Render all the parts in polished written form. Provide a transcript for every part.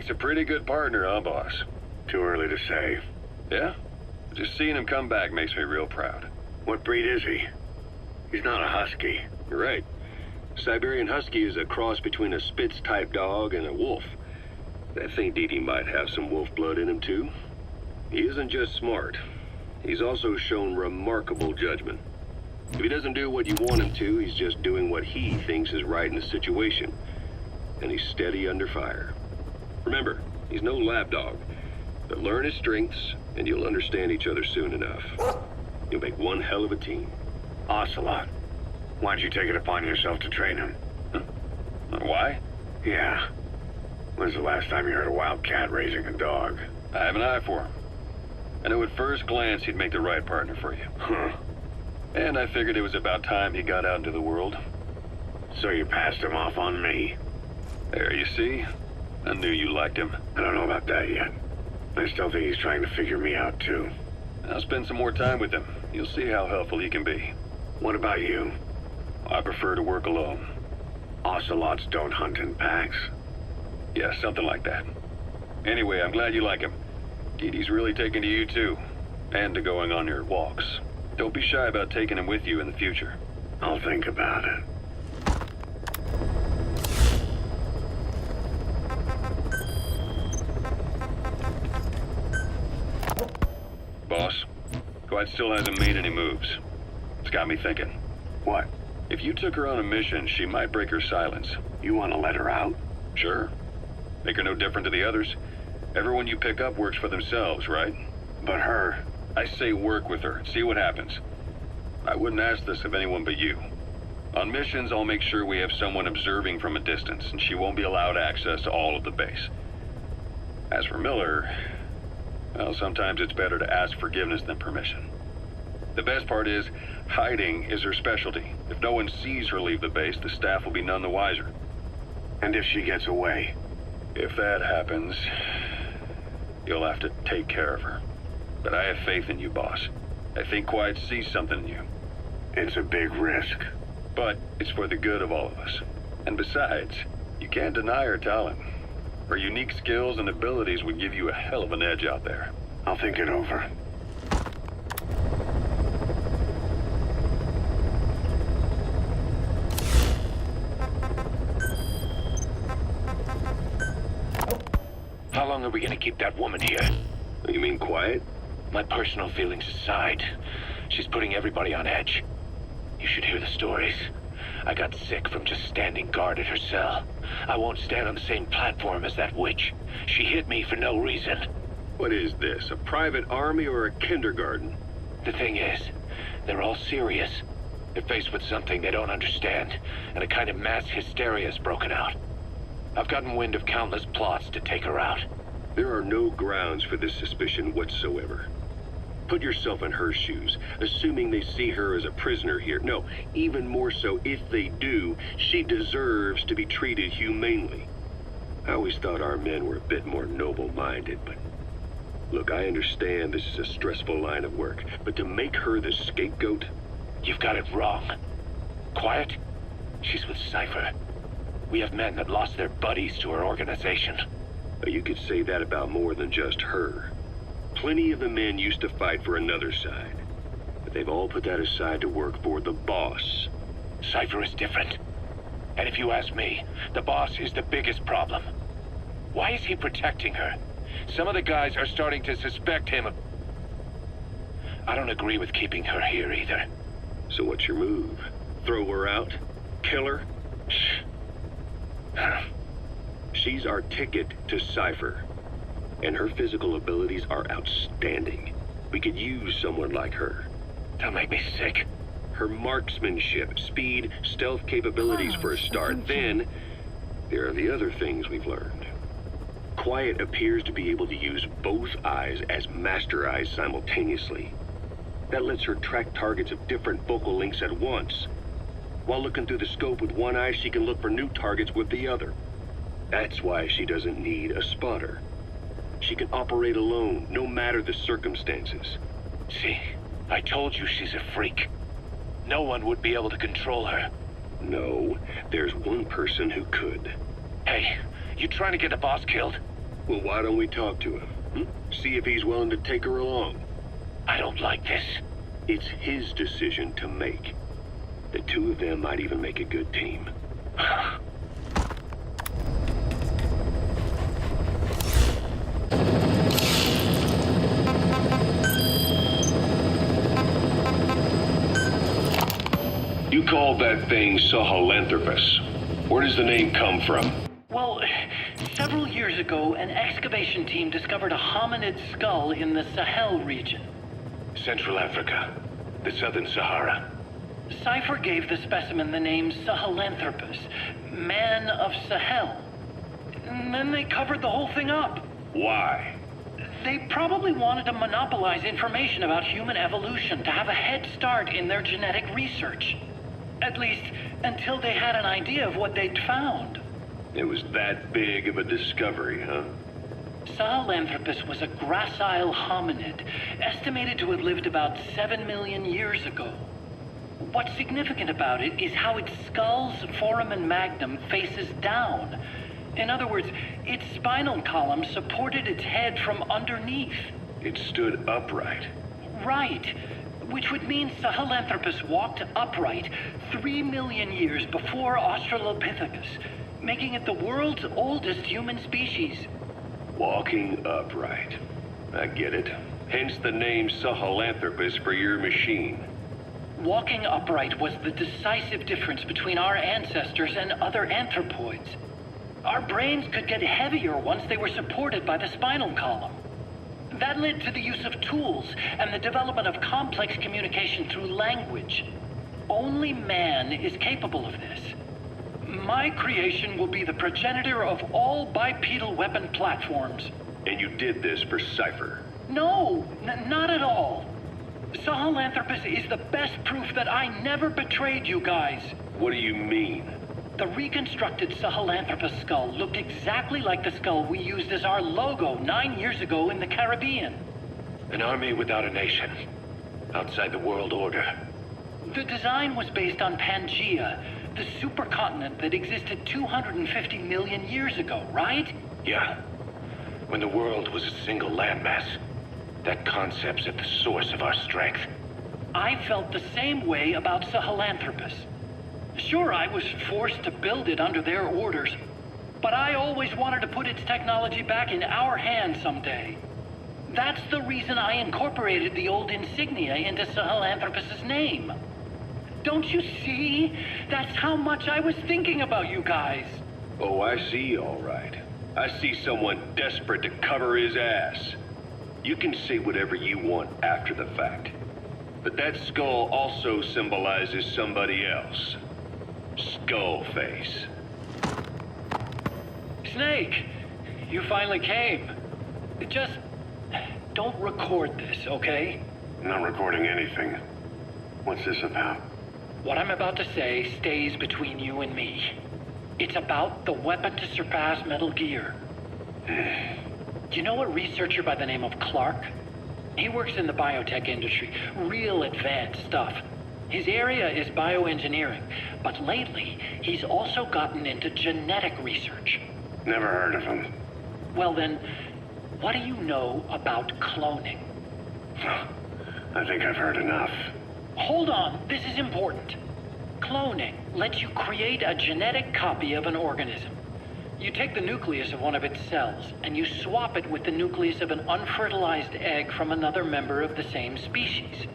Makes a pretty good partner, huh, boss? Too early to say. Yeah? Just seeing him come back makes me real proud. What breed is he? He's not a husky. You're right. Siberian Husky is a cross between a Spitz-type dog and a wolf. I think Didi might have some wolf blood in him, too. He isn't just smart. He's also shown remarkable judgment. If he doesn't do what you want him to, he's just doing what he thinks is right in the situation. And he's steady under fire. Remember, he's no lapdog. But learn his strengths, and you'll understand each other soon enough. You'll make one hell of a team. Ocelot. Why'd you take it upon yourself to train him? Huh? Why? Yeah. When's the last time you heard a wild cat raising a dog? I have an eye for him. I knew at first glance he'd make the right partner for you. Huh. And I figured it was about time he got out into the world. So you passed him off on me? There, you see? I knew you liked him. I don't know about that yet. I still think he's trying to figure me out, too. I'll spend some more time with him. You'll see how helpful he can be. What about you? I prefer to work alone. Ocelots don't hunt in packs. Yeah, something like that. Anyway, I'm glad you like him. Didi's really taken to you, too. And to going on your walks. Don't be shy about taking him with you in the future. I'll think about it. Boss, Quiet still hasn't made any moves. It's got me thinking. What? If you took her on a mission, she might break her silence. You want to let her out? Sure. Make her no different to the others. Everyone you pick up works for themselves, right? But her... I say work with her, see what happens. I wouldn't ask this of anyone but you. On missions, I'll make sure we have someone observing from a distance, and she won't be allowed access to all of the base. As for Miller, well, sometimes it's better to ask forgiveness than permission. The best part is, hiding is her specialty. If no one sees her leave the base, the staff will be none the wiser. And if she gets away? If that happens, you'll have to take care of her. But I have faith in you, boss. I think Quiet sees something in you. It's a big risk. But it's for the good of all of us. And besides, you can't deny her talent. Her unique skills and abilities would give you a hell of an edge out there. I'll think it over. How long are we gonna keep that woman here? You mean Quiet? My personal feelings aside, she's putting everybody on edge. You should hear the stories. I got sick from just standing guard at her cell. I won't stand on the same platform as that witch. She hit me for no reason. What is this, a private army or a kindergarten? The thing is, they're all serious. They're faced with something they don't understand, and a kind of mass hysteria has broken out. I've gotten wind of countless plots to take her out. There are no grounds for this suspicion whatsoever. Put yourself in her shoes, assuming they see her as a prisoner here. No, even more so, if they do, she deserves to be treated humanely. I always thought our men were a bit more noble-minded, but... Look, I understand this is a stressful line of work, but to make her the scapegoat... You've got it wrong. Quiet? She's with Cypher. We have men that lost their buddies to her organization. You could say that about more than just her. Plenty of the men used to fight for another side, but they've all put that aside to work for the boss. Cypher is different. And if you ask me, the boss is the biggest problem. Why is he protecting her? Some of the guys are starting to suspect him of... I don't agree with keeping her here either. So what's your move? Throw her out? Kill her? She's our ticket to Cypher. And her physical abilities are outstanding. We could use someone like her. That'll make me sick. Her marksmanship, speed, stealth capabilities for a start. Then, there are the other things we've learned. Quiet appears to be able to use both eyes as master eyes simultaneously. That lets her track targets of different focal lengths at once. While looking through the scope with one eye, she can look for new targets with the other. That's why she doesn't need a spotter. She can operate alone, no matter the circumstances. See, I told you she's a freak. No one would be able to control her. No, there's one person who could. Hey, you trying to get the boss killed? Well, why don't we talk to him? See if he's willing to take her along. I don't like this. It's his decision to make. The two of them might even make a good team. You called that thing Sahelanthropus. Where does the name come from? Well, several years ago, an excavation team discovered a hominid skull in the Sahel region. Central Africa. The Southern Sahara. Cypher gave the specimen the name Sahelanthropus, man of Sahel. And then they covered the whole thing up. Why? They probably wanted to monopolize information about human evolution to have a head start in their genetic research. At least, until they had an idea of what they'd found. It was that big of a discovery, huh? Sahelanthropus was a gracile hominid, estimated to have lived about 7 million years ago. What's significant about it is how its skull's foramen magnum faces down. In other words, its spinal column supported its head from underneath. It stood upright. Right. Which would mean Sahelanthropus walked upright 3 million years before Australopithecus, making it the world's oldest human species. Walking upright. I get it. Hence the name Sahelanthropus for your machine. Walking upright was the decisive difference between our ancestors and other anthropoids. Our brains could get heavier once they were supported by the spinal column. That led to the use of tools and the development of complex communication through language. Only man is capable of this. My creation will be the progenitor of all bipedal weapon platforms. And you did this for Cypher? No, not at all. Sahelanthropus is the best proof that I never betrayed you guys. What do you mean? The reconstructed Sahelanthropus skull looked exactly like the skull we used as our logo 9 years ago in the Caribbean. An army without a nation. Outside the world order. The design was based on Pangaea, the supercontinent that existed 250 million years ago, right? Yeah. When the world was a single landmass. That concept's at the source of our strength. I felt the same way about Sahelanthropus. Sure, I was forced to build it under their orders, but I always wanted to put its technology back in our hands someday. That's the reason I incorporated the old insignia into Sahelanthropus's name. Don't you see? That's how much I was thinking about you guys. Oh, I see, all right. I see someone desperate to cover his ass. You can say whatever you want after the fact. But that skull also symbolizes somebody else. Skullface. Snake, you finally came. Just don't record this, okay? I'm not recording anything. What's this about? What I'm about to say stays between you and me. It's about the weapon to surpass Metal Gear. Do you know a researcher by the name of Clark? He works in the biotech industry, real advanced stuff. His area is bioengineering, but lately he's also gotten into genetic research. Never heard of him. Well then, what do you know about cloning? I think I've heard enough. Hold on, this is important. Cloning lets you create a genetic copy of an organism. You take the nucleus of one of its cells, and you swap it with the nucleus of an unfertilized egg from another member of the same species.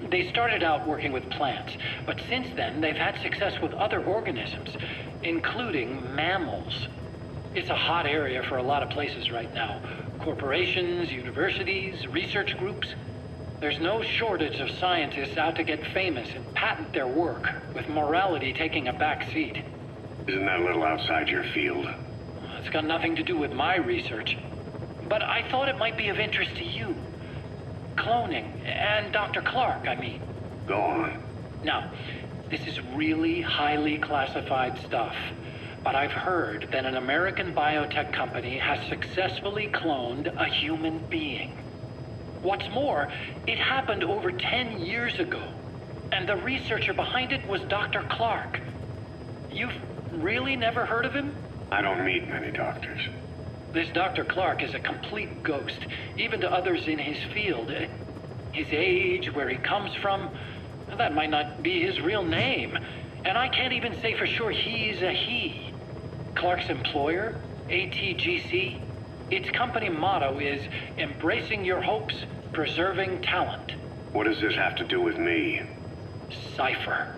They started out working with plants, but since then they've had success with other organisms, including mammals. It's a hot area for a lot of places right now. Corporations, universities, research groups. There's no shortage of scientists out to get famous and patent their work, with morality taking a back seat. Isn't that a little outside your field? It's got nothing to do with my research. But I thought it might be of interest to you. Cloning, and Dr. Clark, I mean. Go on. Now, this is really highly classified stuff. But I've heard that an American biotech company has successfully cloned a human being. What's more, it happened over 10 years ago. And the researcher behind it was Dr. Clark. You've really never heard of him? I don't meet many doctors. This Dr. Clark is a complete ghost, even to others in his field. His age, where he comes from, that might not be his real name. And I can't even say for sure he's a he. Clark's employer, ATGC, its company motto is embracing your hopes, preserving talent. What does this have to do with me? Cypher.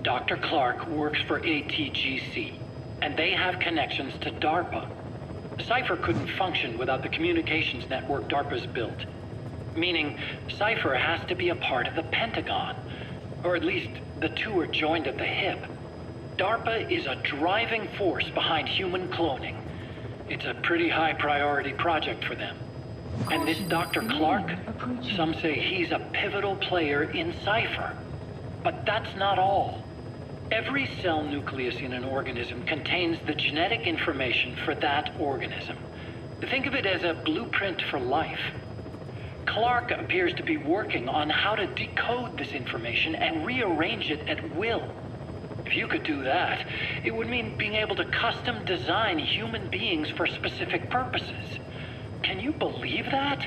Dr. Clark works for ATGC, and they have connections to DARPA. Cypher couldn't function without the communications network DARPA's built. Meaning, Cypher has to be a part of the Pentagon. Or at least, the two are joined at the hip. DARPA is a driving force behind human cloning. It's a pretty high priority project for them. And this Dr. Clark, some say he's a pivotal player in Cypher. But that's not all. Every cell nucleus in an organism contains the genetic information for that organism. Think of it as a blueprint for life. Clark appears to be working on how to decode this information and rearrange it at will. If you could do that, it would mean being able to custom design human beings for specific purposes. Can you believe that?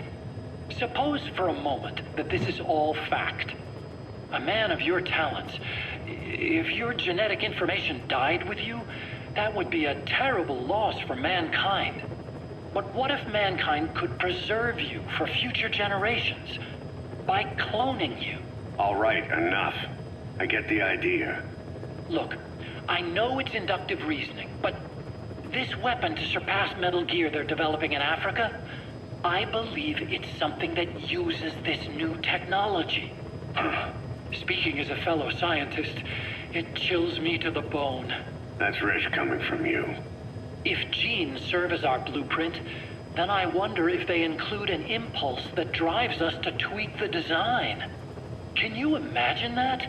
Suppose for a moment that this is all fact. A man of your talents, if your genetic information died with you, that would be a terrible loss for mankind. But what if mankind could preserve you for future generations by cloning you? All right, enough. I get the idea. Look, I know it's inductive reasoning, but this weapon to surpass Metal Gear they're developing in Africa, I believe it's something that uses this new technology. Speaking as a fellow scientist, it chills me to the bone. That's rich coming from you. If genes serve as our blueprint, then I wonder if they include an impulse that drives us to tweak the design. Can you imagine that?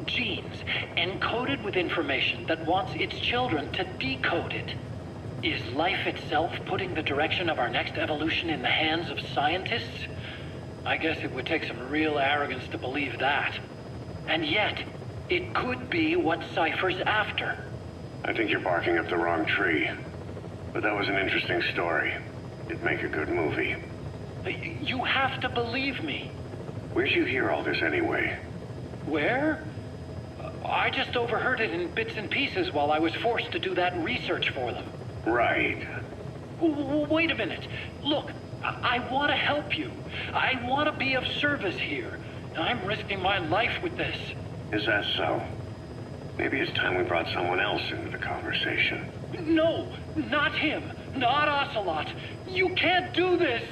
Genes, encoded with information that wants its children to decode it. Is life itself putting the direction of our next evolution in the hands of scientists? I guess it would take some real arrogance to believe that. And yet, it could be what Cypher's after. I think you're barking up the wrong tree. But that was an interesting story. It'd make a good movie. You have to believe me. Where'd you hear all this anyway? Where? I just overheard it in bits and pieces while I was forced to do that research for them. Right. Wait a minute. Look, I want to help you. I want to be of service here. I'm risking my life with this. Is that so? Maybe it's time we brought someone else into the conversation. No, not him. Not Ocelot. You can't do this.